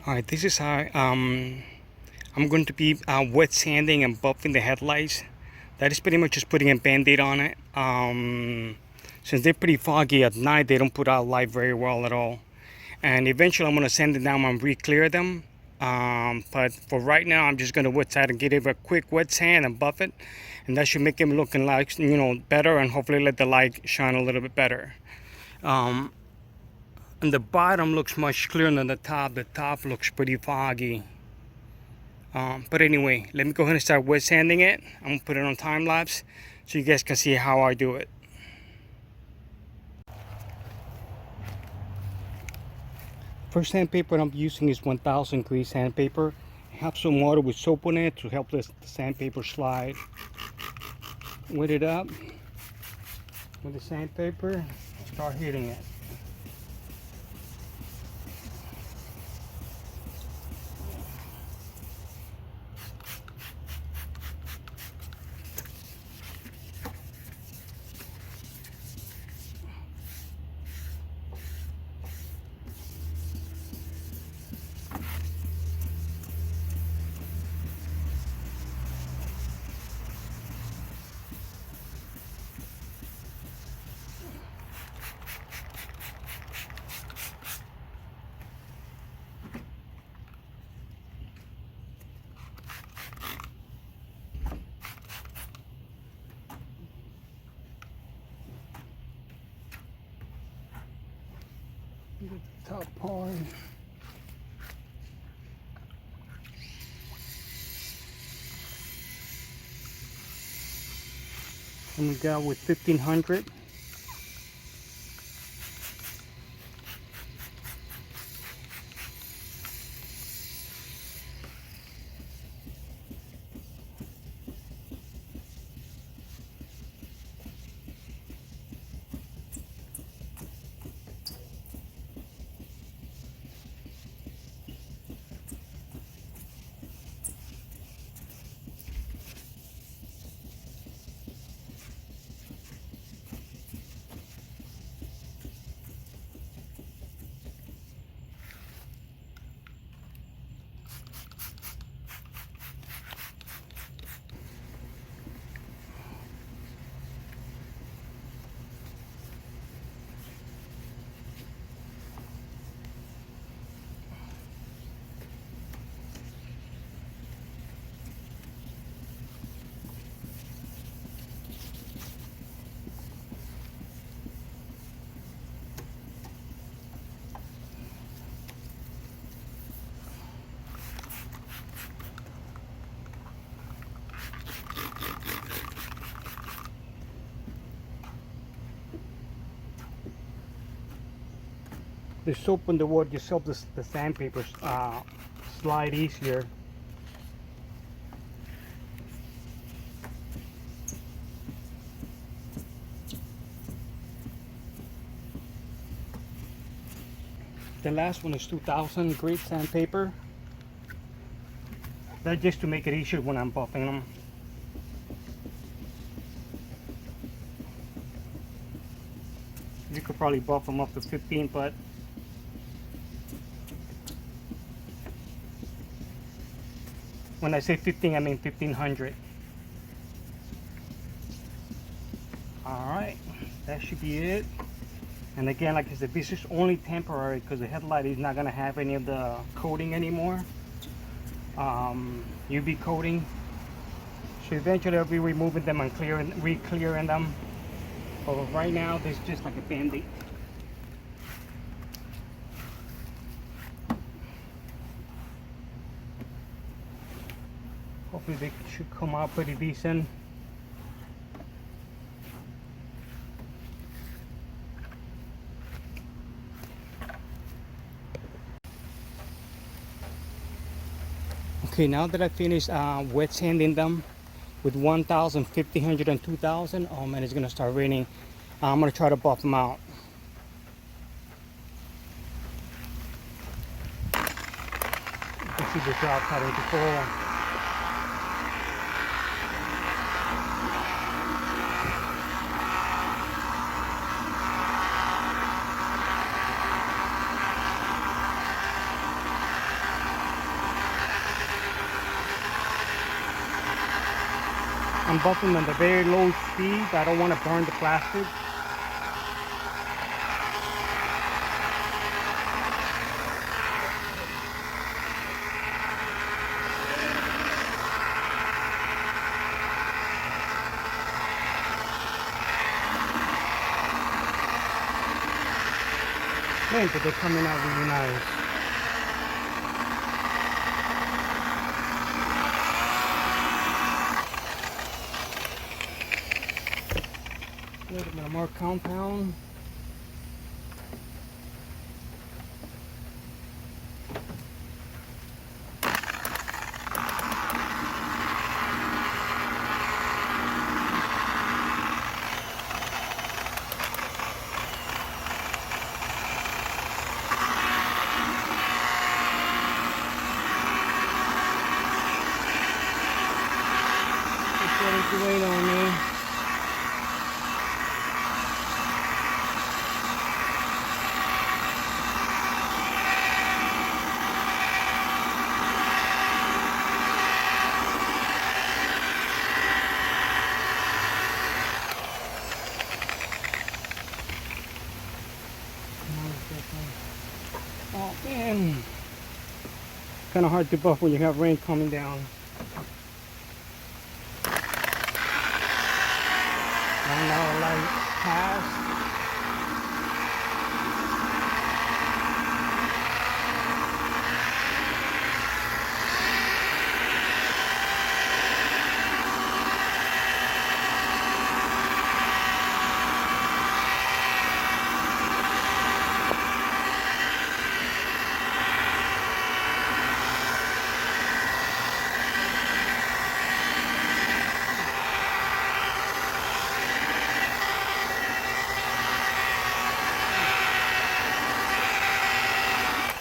Alright, this is how I'm going to be wet sanding and buffing the headlights. That is pretty much just putting a band-aid on it. Since they're pretty foggy at night, they don't put out light very well at all. And eventually I'm going to sand it down and re-clear them. But for right now, I'm just going to wet sand and give it a quick wet sand and buff it. And that should make them looking like, better, and hopefully let the light shine a little bit better. And the bottom looks much clearer than the top. The top looks pretty foggy. But anyway, let me go ahead and start wet sanding it. I'm going to put it on time lapse so you guys can see how I do it. First sandpaper I'm using is 1000 grease sandpaper. I have some water with soap on it to help the sandpaper slide. Wet it up with the sandpaper and start hitting it. Get the top part. And we got with 1500. The soap on the wood just helps the sandpaper slide easier. The last one is 2000 grit sandpaper. That's just to make it easier when I'm buffing them. You could probably buff them up to 15, but when I say 15, I mean 1500. Alright, that should be it. And again, like I said, this is only temporary because the headlight is not going to have any of the coating anymore. UV coating. So eventually I'll be removing them and re-clearing them. But right now, this is just like a band-aid. Hopefully they should come out pretty decent. Okay, now that I finished wet sanding them with 1000, 1500, and 2000, oh man, it's gonna start raining. I'm gonna try to buff them out. You can see the drop starting to fall. I'm buffing at a very low speed. I don't want to burn the plastic. Man, but they're coming out really nice. A little bit more compound. It's ready to wait on me. Oh man, kind of hard to buff when you have rain coming down. Now light pass.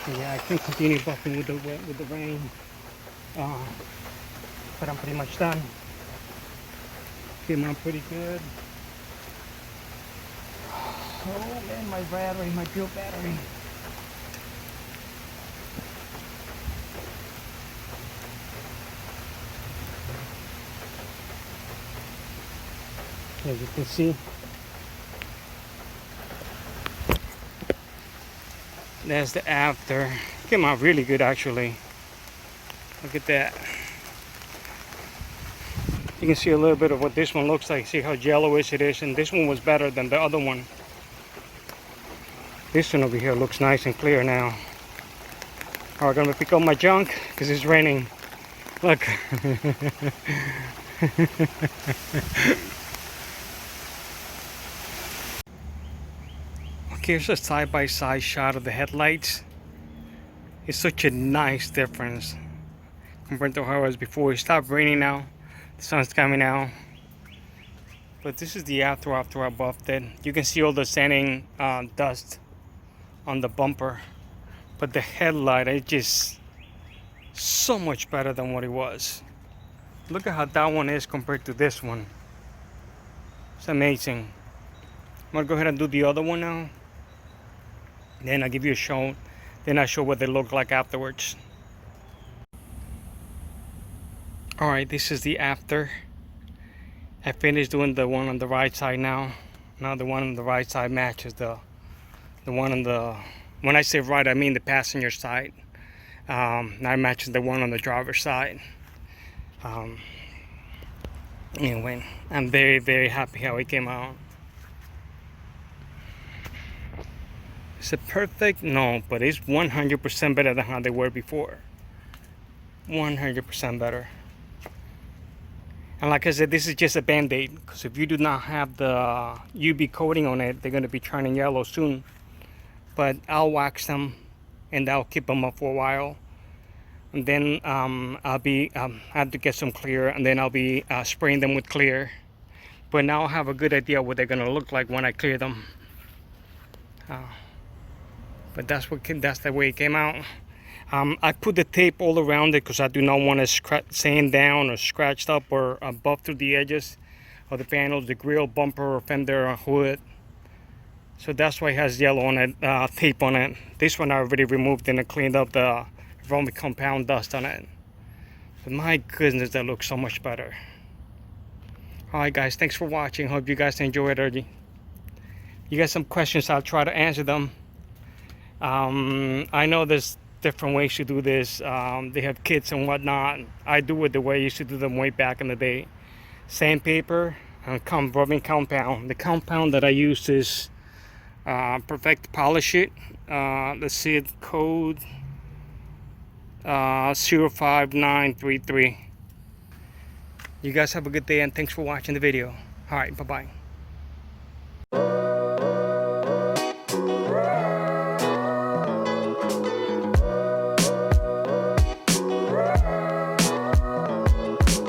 Yeah, I can continue buffing with the rain, but I'm pretty much done. Came out pretty good. Oh man, my battery, my built battery. As you can see, that's the after. Came out really good actually. Look at that. You can see a little bit of what this one looks like. See how yellowish it is, and this one was better than the other one. This one over here looks nice and clear now. Alright, gonna pick up my junk because it's raining. Look. Okay, here's a side-by-side shot of the headlights. It's such a nice difference compared to how it was before. It stopped raining now. The sun's coming out. But this is the after I buffed it. You can see all the sanding dust on the bumper. But the headlight is just so much better than what it was. Look at how that one is compared to this one. It's amazing. I'm gonna go ahead and do the other one now. Then I'll give you a show. Then I'll show what they look like afterwards. Alright, this is the after. I finished doing the one on the right side now. Now the one on the right side matches the one on the... When I say right, I mean the passenger side. Now it matches the one on the driver's side. Anyway, I'm very, very happy how it came out. Is it perfect? No, but it's 100% better than how they were before. 100% better. And like I said, this is just a band-aid, because if you do not have the UV coating on it, they're going to be turning yellow soon. But I'll wax them, and I'll keep them up for a while. And then I have to get some clear, and then I'll be spraying them with clear. But now I'll have a good idea what they're going to look like when I clear them. But that's the way it came out. I put the tape all around it because I do not want to sand down or scratched up or buff through the edges of the panels, the grill, bumper, or fender, or hood. So that's why it has yellow on it, tape on it. This one I already removed and I cleaned up the foamy compound dust on it. But my goodness, that looks so much better. Alright guys, thanks for watching. Hope you guys enjoyed it. You got some questions, I'll try to answer them. I know there's different ways to do this. They have kits and whatnot. I do it the way I used to do them way back in the day. Sandpaper and rubbing compound. The compound that I use is Perfect Polish It. Let's see it, code 05933. You guys have a good day and thanks for watching the video. Alright, bye-bye.